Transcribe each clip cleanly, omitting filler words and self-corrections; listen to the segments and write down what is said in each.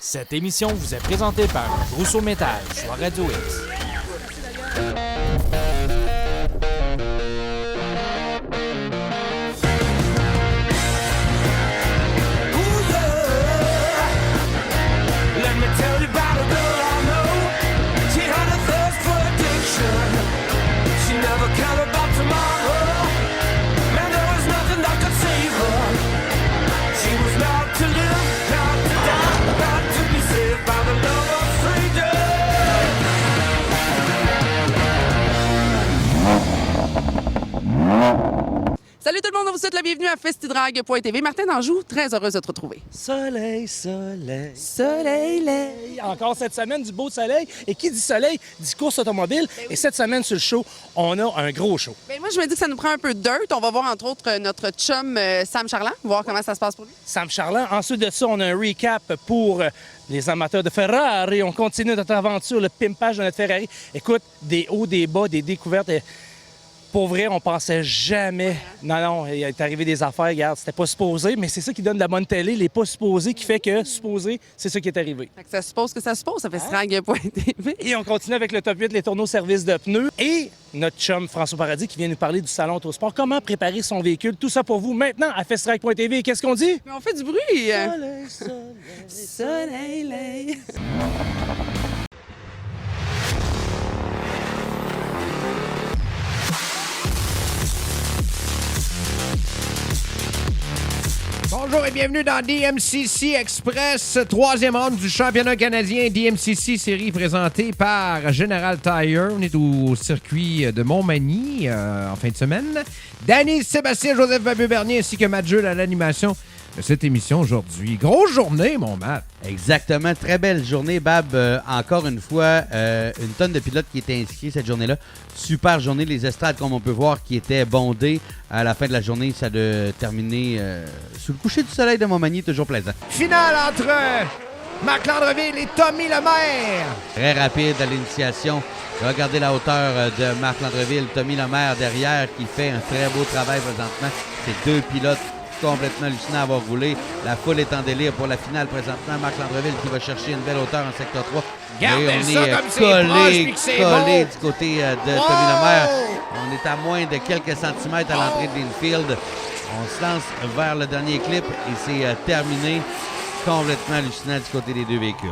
Cette émission vous est présentée par Rousseau Métal sur Radio X. Salut tout le monde, on vous souhaite la bienvenue à festidrag.tv. Martin Danjou, très heureuse de te retrouver. Soleil, soleil, Soleil, lait. encore cette semaine, du beau soleil. Et qui dit soleil, dit course automobile. Et cette semaine, sur le show, on a un gros show. Ben moi, je me dis que ça nous prend un peu de dirt. On va voir, entre autres, notre chum Sam Charland, voir comment ça se passe pour lui. Sam Charland. Ensuite de ça, on a un recap pour les amateurs de Ferrari. On continue notre aventure, le pimpage de notre Ferrari. Écoute, des hauts, des bas, des découvertes. Pour vrai, on pensait jamais... Non, il est arrivé des affaires, regarde, c'était pas supposé, mais c'est ça qui donne de la bonne télé, les pas supposés, qui fait que supposé, c'est ça qui est arrivé. Fait que ça suppose que ça suppose, ça fait festidrag.tv. Et on continue avec le top 8, les tourneaux service de pneus. Et notre chum François Paradis qui vient nous parler du Salon Autosport. Comment préparer son véhicule, tout ça pour vous maintenant à festidrag.tv. Qu'est-ce qu'on dit? Mais on fait du bruit. Soleil, Soleil, lait. Bonjour et bienvenue dans DMCC Express, troisième round du championnat canadien DMCC série présentée par General Tire. On est au circuit de Montmagny en fin de semaine. Danny, Sébastien, Joseph Babu-Bernier ainsi que Matt Jules à l'animation de cette émission aujourd'hui. Grosse journée, mon Matt. Exactement. Très belle journée, Bab. Encore une fois, une tonne de pilotes qui étaient inscrits cette journée-là. Super journée. Les estrades, comme on peut voir, qui étaient bondées. À la fin de la journée, ça a terminé sous le coucher du soleil de Montmagny. Toujours plaisant. Finale entre Marc Landreville et Tommy Lemaire. Très rapide à l'initiation. Regardez la hauteur de Marc Landreville. Tommy Lemaire derrière qui fait un très beau travail présentement. C'est deux pilotes complètement hallucinant à avoir roulé. La foule est en délire pour la finale présentement. Marc Landreville qui va chercher une belle hauteur en secteur 3. Regardez et on ça est comme c'est proche, puis que c'est collé bon. du côté de Tommy Lemaire. On est à moins de quelques centimètres à l'entrée de l'infield. On se lance vers le dernier clip et c'est terminé. Complètement hallucinant du côté des deux véhicules.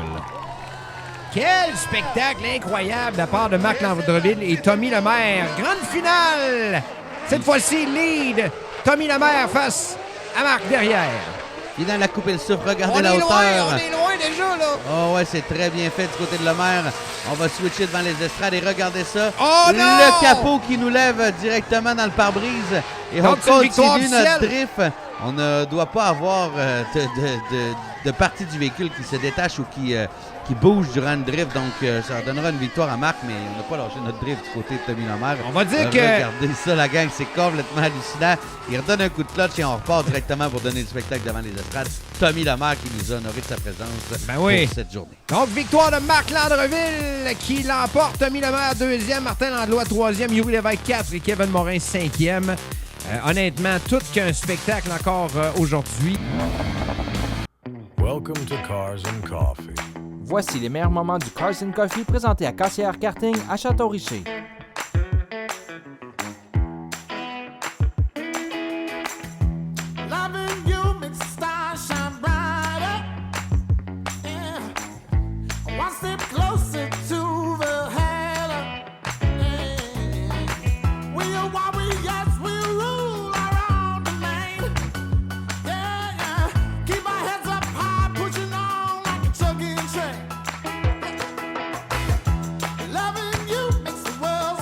Quel spectacle incroyable de la part de Marc Landreville et Tommy Lemaire. Grande finale! Cette fois-ci, lead. Tommy Lemaire face à Marc derrière. Il est dans la coupe et le souffle. Regardez On la est hauteur. loin, on est loin déjà, là. Oh ouais, c'est très bien fait du côté de Lemaire. On va switcher devant les estrades et regardez ça. Oh non! Le capot qui nous lève directement dans le pare-brise. Et Donc, c'est on une victoire continue notre officielle. drift. On ne doit pas avoir de partie du véhicule qui se détache ou qui bouge durant le drift. Donc, ça donnera une victoire à Marc, mais on n'a pas lâché notre drift du côté de Tommy Lemaire. On va dire que... Regardez ça, la gang, c'est complètement hallucinant. Il redonne un coup de clutch et on repart directement pour donner le spectacle devant les estrades. Tommy Lemaire qui nous a honoré de sa présence pour cette journée. Donc, victoire de Marc Landreville qui l'emporte. Tommy Lemaire, deuxième. Martin Landlois, troisième. Yuri Lévesque, 4. Et Kevin Morin, cinquième. Honnêtement, tout qu'un spectacle encore aujourd'hui. Welcome to Cars and Coffee. Voici les meilleurs moments du Cars & Coffee présenté à Cassière Karting à Château-Richer. Loving you makes the world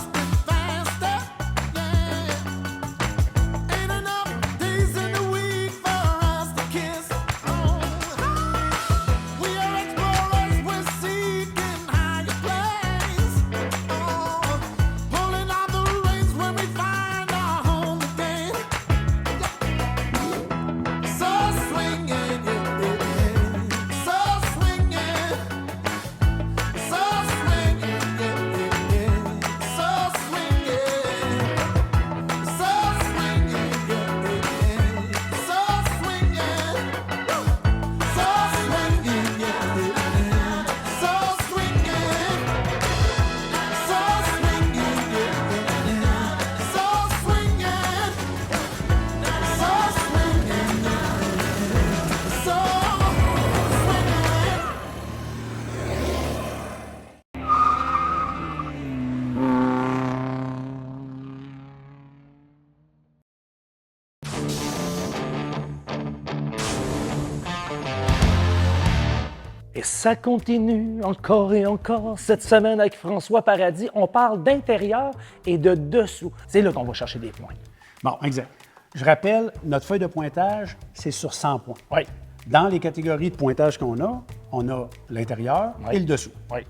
Et ça continue encore et encore. Cette semaine avec François Paradis, on parle d'intérieur et de dessous. C'est là qu'on va chercher des points. Bon, exact. Je rappelle, notre feuille de pointage, c'est sur 100 points. Oui. Dans les catégories de pointage qu'on a, on a l'intérieur et le dessous. Oui.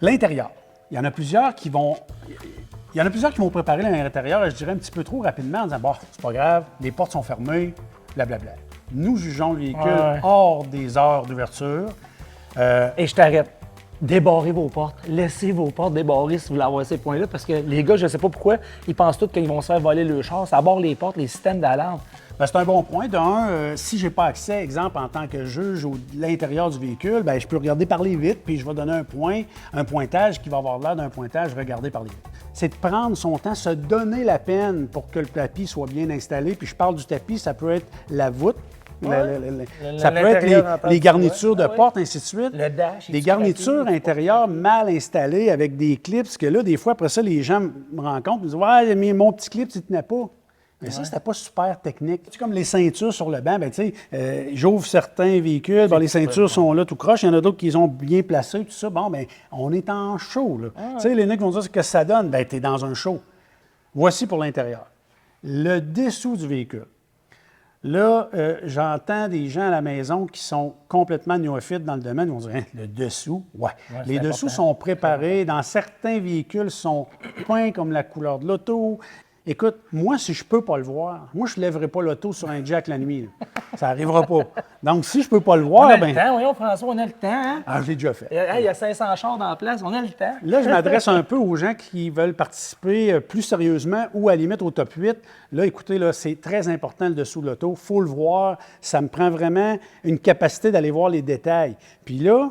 L'intérieur, il y en a plusieurs qui vont... Il y en a plusieurs qui vont préparer l'intérieur, je dirais un petit peu trop rapidement en disant « Bon, c'est pas grave, les portes sont fermées, blablabla. » Nous jugeons le véhicule hors des heures d'ouverture. Et je t'arrête. Débarrez vos portes. Laissez vos portes débarrées si vous voulez avoir ces points-là, parce que les gars, je ne sais pas pourquoi, ils pensent tous qu'ils vont se faire voler le char. Ça barre les portes, les systèmes d'alarme. Ben, c'est un bon point. Si je n'ai pas accès, exemple, en tant que juge à l'intérieur du véhicule, ben, je peux regarder par les vitres, puis je vais donner un pointage qui va avoir l'air d'un pointage regardé par les vitres. C'est de prendre son temps, se donner la peine pour que le tapis soit bien installé. Puis je parle du tapis, ça peut être la voûte, ça peut être les garnitures de porte, ainsi de suite. Le dash. Des garnitures intérieures mal installées avec des clips, parce que là, des fois, après ça, les gens me rencontrent et me disent « Ouais, mais mon petit clip, tu ne tenais pas. » Mais ça, c'était pas super technique. C'est comme les ceintures sur le banc. Ben, tu sais, j'ouvre certains véhicules, les ceintures sont là tout croche. Il y en a d'autres qui les ont bien placées, tout ça. Bon, bien, on est en show, là. Tu sais, les mecs vont dire ce que ça donne. Bien, tu es dans un show. Voici pour l'intérieur. Le dessous du véhicule. Là, j'entends des gens à la maison qui sont complètement néophytes dans le domaine. Ils vont dire, hein, le dessous, ouais. Les dessous sont préparés. Dans certains véhicules, ils sont peints comme la couleur de l'auto. Écoute, moi, si je peux pas le voir, moi, je ne lèverai pas l'auto sur un jack la nuit. Là. Ça n'arrivera pas. Donc, si je peux pas le voir, on a le temps, voyons, François, on a le temps. Hein? Ah, je l'ai déjà fait. Il y a 500 chars dans la place, on a le temps. Là, je m'adresse un peu aux gens qui veulent participer plus sérieusement ou à la limite au top 8. Là, écoutez, là, c'est très important le dessous de l'auto. Il faut le voir. Ça me prend vraiment une capacité d'aller voir les détails. Puis là,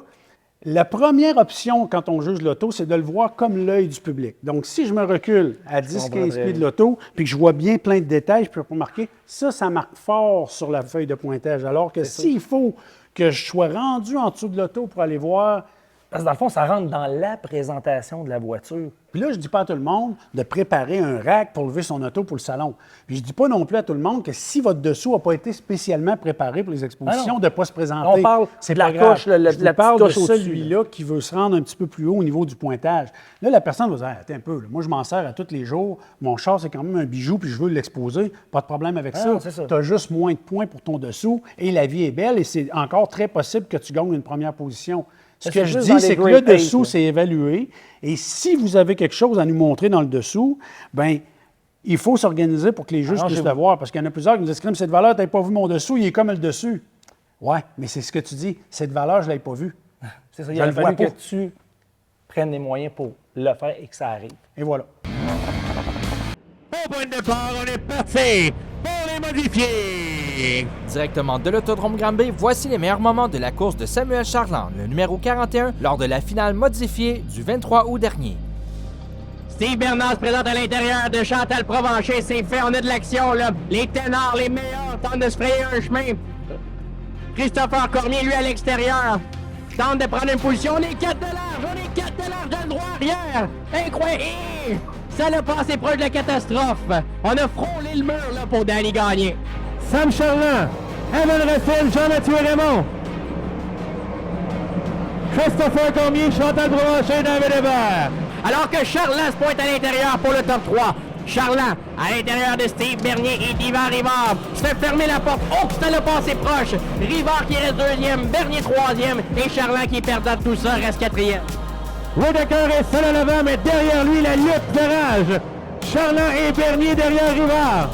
la première option quand on juge l'auto, c'est de le voir comme l'œil du public. Donc, si je me recule à 10-15 pieds de l'auto, puis que je vois bien plein de détails, je peux remarquer, ça marque fort sur la feuille de pointage. Alors que s'il faut que je sois rendu en dessous de l'auto pour aller voir... Parce que dans le fond, ça rentre dans la présentation de la voiture. Puis là, je ne dis pas à tout le monde de préparer un rack pour lever son auto pour le salon. Puis je ne dis pas non plus à tout le monde que si votre dessous n'a pas été spécialement préparé pour les expositions, de ne pas se présenter. On parle c'est de la pas couche, grave. la parle de petite couche celui-là qui veut se rendre un petit peu plus haut au niveau du pointage. Là, la personne va dire, attends un peu, là, moi je m'en sers à tous les jours, mon char c'est quand même un bijou, puis je veux l'exposer, pas de problème avec ça. Tu as juste moins de points pour ton dessous, et la vie est belle, et c'est encore très possible que tu gagnes une première position. Ce que je dis, c'est que le dessous, c'est évalué. Et si vous avez quelque chose à nous montrer dans le dessous, bien, il faut s'organiser pour que les juges puissent le voir. Parce qu'il y en a plusieurs qui nous disent, cette valeur, tu n'as pas vu mon dessous, il est comme le dessus. Oui, mais c'est ce que tu dis. Cette valeur, je ne l'ai pas vue. C'est ça, il a fallu que tu prennes les moyens pour le faire et que ça arrive. Et voilà. Au point de départ, on est parti pour les modifier. Directement de l'autodrome Granby, voici les meilleurs moments de la course de Samuel Charland, le numéro 41, lors de la finale modifiée du 23 août dernier. Steve Bernard se présente à l'intérieur de Chantal Provencher. C'est fait, on a de l'action, là. Les ténors, les meilleurs, tentent de se frayer un chemin. Christopher Cormier, lui, à l'extérieur, tente de prendre une position. On est 4 de large, on est 4 de large dans le droit arrière. Incroyable! Ça l'a passé proche de la catastrophe. On a frôlé le mur, là, pour Danny Gagné. Sam Charland, Evan Russell, Jean-Mathieu Raymond. Christopher Cormier, Chantal Provencher, David Hébert. Alors que Charland se pointe à l'intérieur pour le top 3. Charland, à l'intérieur de Steve Bernier et d'Yvan Rivard, se fait fermer la porte. Oh, ça l'a passé proche. Rivard qui reste deuxième, Bernier troisième, et Charland qui perdant tout ça reste quatrième. Whittaker est seul à l'avant, mais derrière lui, la lutte de rage. Charland et Bernier derrière Rivard.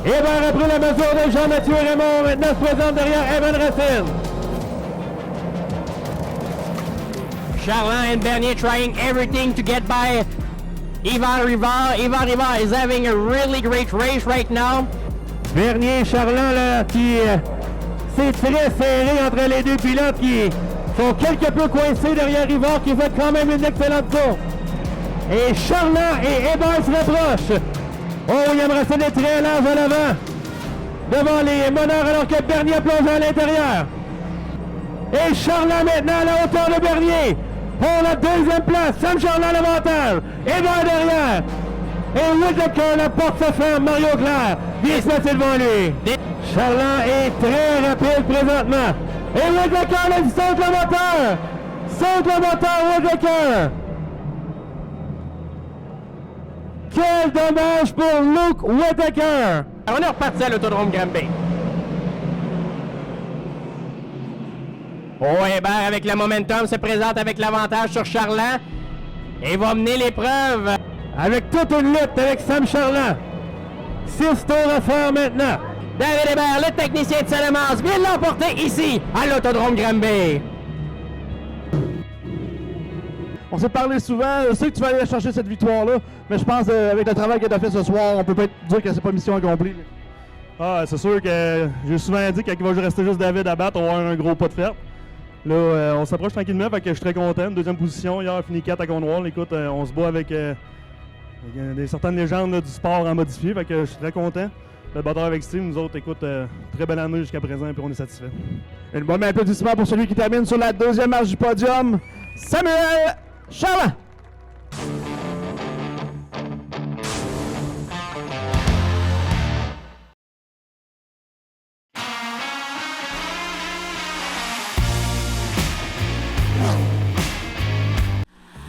Hébert a pris la mesure de Jean-Mathieu Raymond, maintenant se présente derrière Evan Racine. Charland and Bernier trying everything to get by Yvan Rivard. Yvan Rivard is having a really great race right now. Bernier et Charland, là, qui c'est très serré entre les deux pilotes qui sont quelque peu coincés derrière Rivard, qui fait quand même une excellente course. Et Charland et Hébert se rapprochent. Oh, William Racine est très large à l'avant, devant les meneurs, alors que Bernier plonge à l'intérieur. Et Charland maintenant à la hauteur de Bernier. Pour la deuxième place, Sam Charland à l'avantage. Hébert derrière. Et Whittaker, la porte se ferme. Mario Claire vient se placer devant lui. Charland est très rapide présentement. Et Whittaker, là, il saute le moteur! Saute le moteur, Whittaker! Quel dommage pour Luke Whittaker! On est reparti à l'autodrome Granby. Oh, Hébert, avec le momentum, se présente avec l'avantage sur Charland. Et va mener l'épreuve avec toute une lutte avec Sam Charland. 6 tours à faire maintenant. David Hébert, le technicien de Saint-Lamas, vient de l'emporter ici, à l'autodrome Granby. On s'est parlé souvent, je sais que tu vas aller chercher cette victoire-là, mais je pense avec le travail que tu as fait ce soir, on peut pas dire que c'est pas mission accomplie. Ah, c'est sûr que j'ai souvent dit qu'il va rester juste David à battre, on va avoir un gros pas de fête. Là, on s'approche tranquillement, fait que je suis très content. Deuxième position, hier, fini 4 à Cornwall. Écoute, on se bat avec certaines légendes là, du sport en modifié, fait que je suis très content. Le batteur avec Steve, nous autres, écoute, très belle année jusqu'à présent, puis on est satisfait. Une bonne applaudissement pour celui qui termine sur la deuxième marche du podium, Samuel Charland.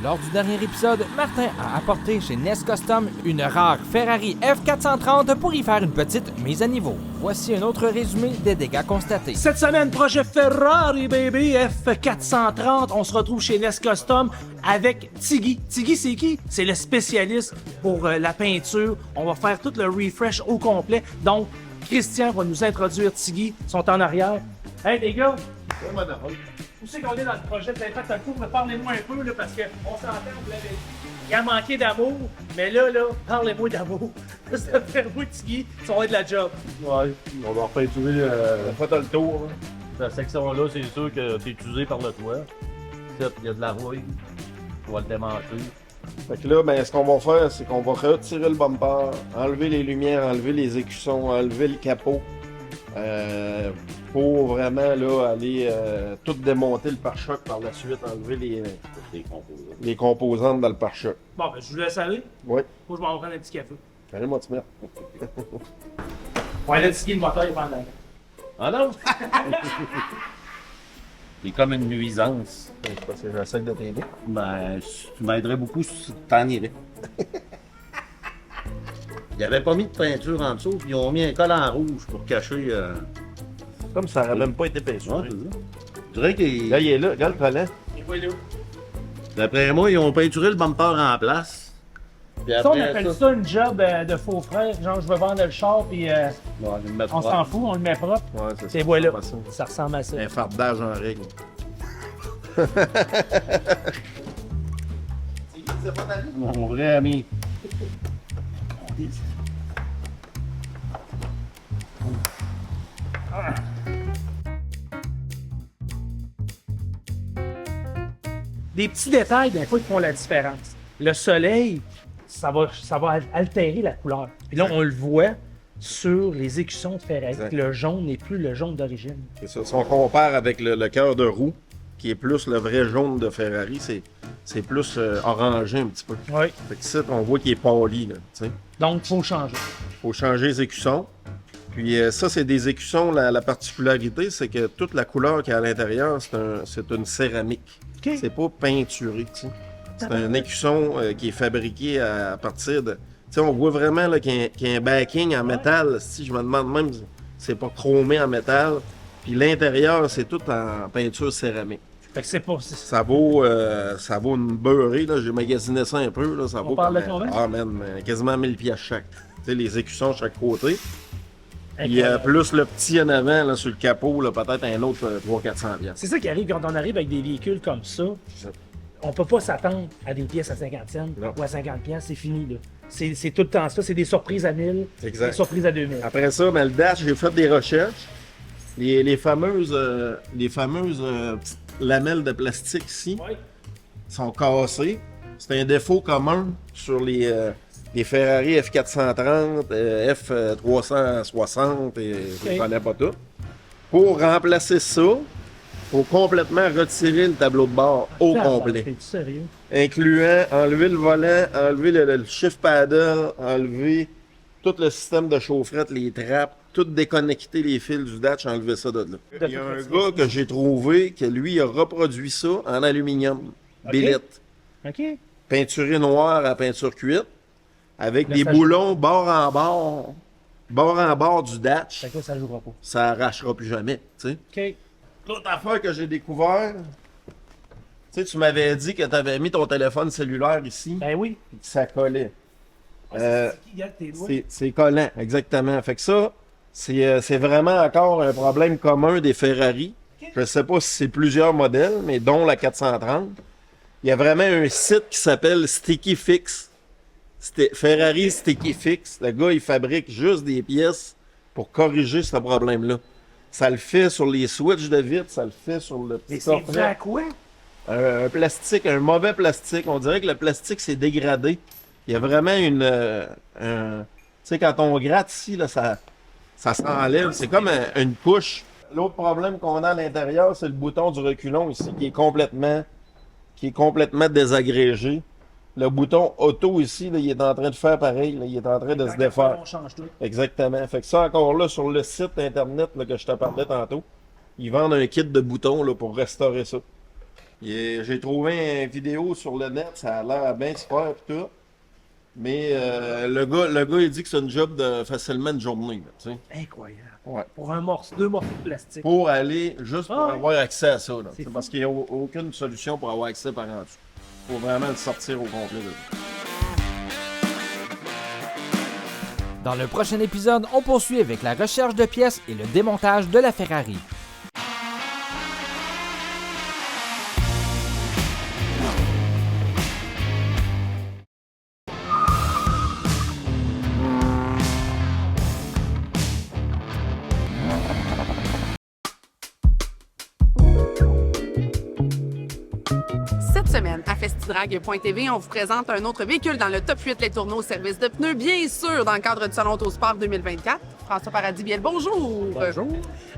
Lors du dernier épisode, Martin a apporté chez NES Custom une rare Ferrari F430 pour y faire une petite mise à niveau. Voici un autre résumé des dégâts constatés. Cette semaine, projet Ferrari, baby, F430. On se retrouve chez NES Custom avec Tiggy. Tiggy, c'est qui? C'est le spécialiste pour la peinture. On va faire tout le refresh au complet. Donc, Christian va nous introduire Tiggy. Ils sont en arrière. Hey, les gars! Où c'est qu'on est dans le projet de l'impact à court? Parlez-moi un peu, là, parce qu'on s'entend, vous l'avez dit. Il a manqué d'amour, mais là, parlez-moi d'amour. Ça fait vous, Tiggy, ça va être de la job. Ouais, on va repeinturer pas dans le tour. Hein. Cette section-là, c'est sûr que c'est usé par le toit. Il y a de la rouille. On va le démanteler. Fait que là, ben, ce qu'on va faire, c'est qu'on va retirer le bumper, enlever les lumières, enlever les écussons, enlever le capot. Pour vraiment là, aller tout démonter le pare-choc par la suite, enlever les composantes dans le pare-choc. Bon, ben, je vous laisse aller. Oui. Faut que je m'en prenne un petit café. Allez-moi te mettre. Ouais, là, Tiggy, le moteur, il va en aller. Ah non? C'est comme une nuisance. C'est parce que j'essaie de t'aider. Ben, tu m'aiderais beaucoup si t'en irais. Ils n'avaient pas mis de peinture en dessous, puis ils ont mis un collant rouge pour cacher. Comme ça n'aurait même pas été peinturé. Ouais, c'est ça. Je dirais qu'il. Là, il est là, regarde le collant. Et voilà. D'après moi, ils ont peinturé le bumper en place. Puis Ça, on après appelle ça une job de faux frère. Genre, je veux vendre le char, puis ouais, je vais le mettre on propre. s'en fout, on le met propre. Ouais, c'est ça. Et voilà. Ça. Ça ressemble à ça. Un fardage en règle. Mon vrai ami. Des petits détails, des fois, qui font la différence. Le soleil, ça va altérer la couleur. Puis là, on le voit sur les écussons de Ferrari. Exact. Le jaune n'est plus le jaune d'origine. C'est ça. Si on compare avec le cœur de roue, qui est plus le vrai jaune de Ferrari, c'est plus orangé un petit peu. Oui. Fait que ici, on voit qu'il est pâli, là, tu sais. Donc, il faut changer. Faut changer les écussons. Puis ça, c'est des écussons, la particularité, c'est que toute la couleur qu'il y a à l'intérieur, c'est une céramique. OK. C'est pas peinturé, tu sais. C'est un écusson qui est fabriqué à partir de... Tu sais, on voit vraiment là, qu'il y a un backing en métal. Si je me demande même, c'est pas chromé en métal. Puis l'intérieur, c'est tout en peinture céramique. Fait que c'est pas... Ça vaut une beurrée, là. J'ai magasiné ça un peu, là. Ça vaut parle de comme, combien? ah, man, quasiment 1000 pièces chaque. Tu sais, les écussons chaque côté. Puis Incroyable. plus le petit en avant, là, sur le capot, là, peut-être un autre 300-400 pièces. C'est ça qui arrive quand on arrive avec des véhicules comme ça. On peut pas s'attendre à des pièces à 50 cents Non. ou à 50 pièces, c'est fini, là. C'est tout le temps ça, c'est des surprises à 1000, Exact. des surprises à 2000. Après ça, ben, le dash, j'ai fait des recherches. Les fameuses petites lamelles de plastique ici Ouais. sont cassées. C'est un défaut commun sur les Ferrari F430, F360, et je ne connais pas tout. Pour remplacer ça, il faut complètement retirer le tableau de bord au complet. T'es sérieux? Incluant enlever le volant, enlever le shift paddle, enlever tout le système de chaufferette, les trappes, tout déconnecté les fils du datch, enlever ça de là. Il y a un gars que j'ai trouvé que lui a reproduit ça en aluminium, billet. OK. Peinturé noir à peinture cuite, avec des boulons bord en bord du datch. Fait que ça jouera pas. Ça arrachera plus jamais, tu sais. OK. L'autre affaire que j'ai découvert, tu sais, tu m'avais dit que tu avais mis ton téléphone cellulaire ici. Ben oui. Et que ça collait. Tes doigts. C'est collant, exactement. Fait que ça, c'est vraiment encore un problème commun des Ferrari. Je ne sais pas si c'est plusieurs modèles, mais dont la 430. Il y a vraiment un site qui s'appelle Sticky Fix. Ferrari Sticky Fix. Le gars, il fabrique juste des pièces pour corriger ce problème-là. Ça le fait sur les switches de vitre, ça le fait sur le petit coffret. C'est à quoi? Un plastique, un mauvais plastique. On dirait que le plastique s'est dégradé. Il y a vraiment une... tu sais, quand on gratte ici, là, ça s'enlève. C'est comme une couche. L'autre problème qu'on a à l'intérieur, c'est le bouton du reculon ici qui est complètement désagrégé. Le bouton auto ici, là, il est en train de faire pareil. Là, il est en train de se défaire. On change tout. Exactement. Fait que ça, encore là, sur le site internet là, que je te parlais tantôt, ils vendent un kit de boutons là, pour restaurer ça. J'ai trouvé une vidéo sur le net, ça a l'air bien super et tout. Mais le gars, il dit que c'est une job de facilement une journée. Là, tu sais. Incroyable. Ouais. Pour deux morceaux de plastique. Pour aller, juste pour avoir accès à ça. Là, C'est parce qu'il n'y a aucune solution pour avoir accès par en dessous. Il faut vraiment le sortir au complet. Là. Dans le prochain épisode, on poursuit avec la recherche de pièces et le démontage de la Ferrari. Cette semaine, à festidrag.tv, on vous présente un autre véhicule dans le top 8 Les Tourneaux service de pneus, bien sûr, dans le cadre du Salon Autosport 2024. François Paradis-Biel, bonjour! Bonjour!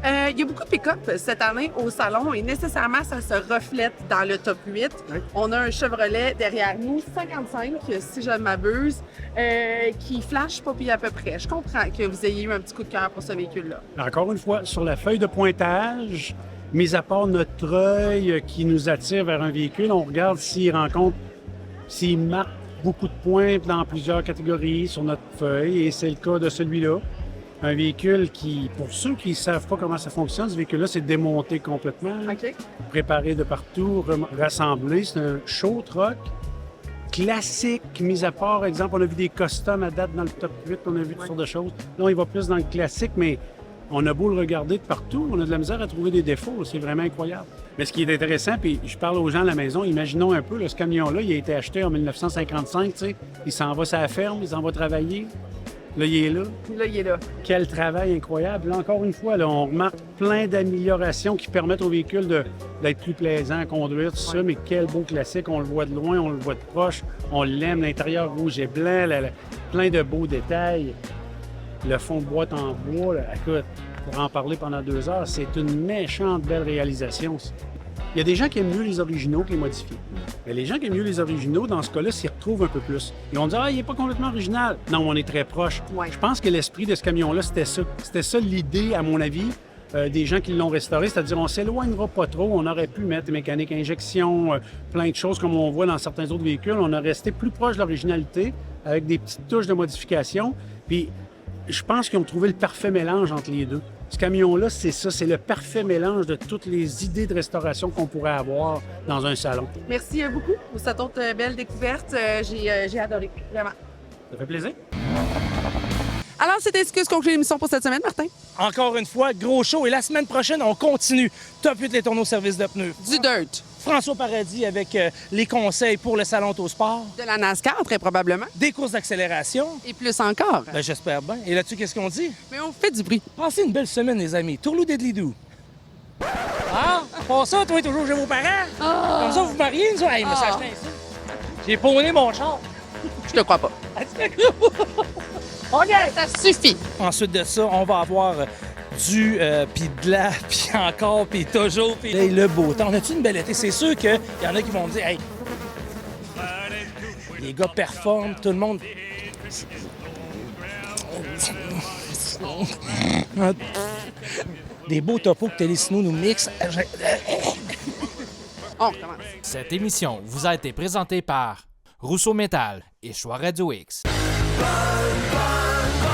Il y a beaucoup de pick-up cette année au salon et nécessairement, ça se reflète dans le top 8. Oui. On a un Chevrolet derrière nous, 55, si je ne m'abuse, qui flash pas pire à peu près. Je comprends que vous ayez eu un petit coup de cœur pour ce véhicule-là. Encore une fois, sur la feuille de pointage, mis à part notre œil qui nous attire vers un véhicule, on regarde s'il marque beaucoup de points dans plusieurs catégories sur notre feuille, et c'est le cas de celui-là. Un véhicule qui, pour ceux qui ne savent pas comment ça fonctionne, ce véhicule-là, c'est démonté complètement, préparé de partout, rassemblé. C'est un show truck classique, mis à part, exemple, on a vu des customs à date dans le top 8, on a vu toutes sortes de choses. Là, on y va plus dans le classique, mais on a beau le regarder de partout, on a de la misère à trouver des défauts. C'est vraiment incroyable. Mais ce qui est intéressant, puis je parle aux gens à la maison, imaginons un peu, là, ce camion-là, il a été acheté en 1955, tu sais. Il s'en va sur la ferme, il s'en va travailler. Là, il est là. Là, il est là. Quel travail incroyable. Là, encore une fois, là, on remarque plein d'améliorations qui permettent au véhicule d'être plus plaisant à conduire, tout ça. Mais quel beau classique. On le voit de loin, on le voit de proche. On l'aime, l'intérieur rouge et blanc, plein de beaux détails. Le fond de boîte en bois, là, écoute, pour en parler pendant 2 heures, c'est une méchante belle réalisation. Il y a des gens qui aiment mieux les originaux que les modifiés. Mais les gens qui aiment mieux les originaux, dans ce cas-là, s'y retrouvent un peu plus. Ils vont dire « Ah, il n'est pas complètement original. » Non, on est très proche. Ouais. Je pense que l'esprit de ce camion-là, c'était ça. C'était ça l'idée, à mon avis, des gens qui l'ont restauré. C'est-à-dire, on s'éloignera pas trop. On aurait pu mettre mécanique injection, plein de choses comme on voit dans certains autres véhicules. On a resté plus proche de l'originalité avec des petites touches de modification. Puis, je pense qu'ils ont trouvé le parfait mélange entre les deux. Ce camion-là, c'est ça, c'est le parfait mélange de toutes les idées de restauration qu'on pourrait avoir dans un salon. Merci beaucoup pour cette autre belle découverte. J'ai adoré, vraiment. Ça fait plaisir. Alors, c'est ainsi que se conclut l'émission pour cette semaine, Martin. Encore une fois, gros show. Et la semaine prochaine, on continue. Top 8 Les Tourneaux service de pneus. Du dirt. François Paradis avec les conseils pour le Salon Autosport. De la NASCAR, très probablement. Des courses d'accélération. Et plus encore. Ben, j'espère bien. Et là-dessus, qu'est-ce qu'on dit? Mais on fait du bruit. Passez une belle semaine, les amis. Tourlou Deadly-Doo. Ah, pas ça, toi, toujours chez vos parents? Oh. Comme ça, vous mariez, nous? Hey, me s'acheter ça. J'ai pawné mon char. Je te crois pas. OK, ça suffit. Ensuite de ça, on va avoir du, puis de la, puis encore, puis toujours, puis hey, le beau temps. On a-tu une belle été? C'est sûr qu'il y en a qui vont me dire, hey, les gars performent, tout le monde. Des beaux topos que Télésinos nous mixent. On recommence. Cette émission vous a été présentée par Rousseau Métal et Choix Radio X. Bye, bye.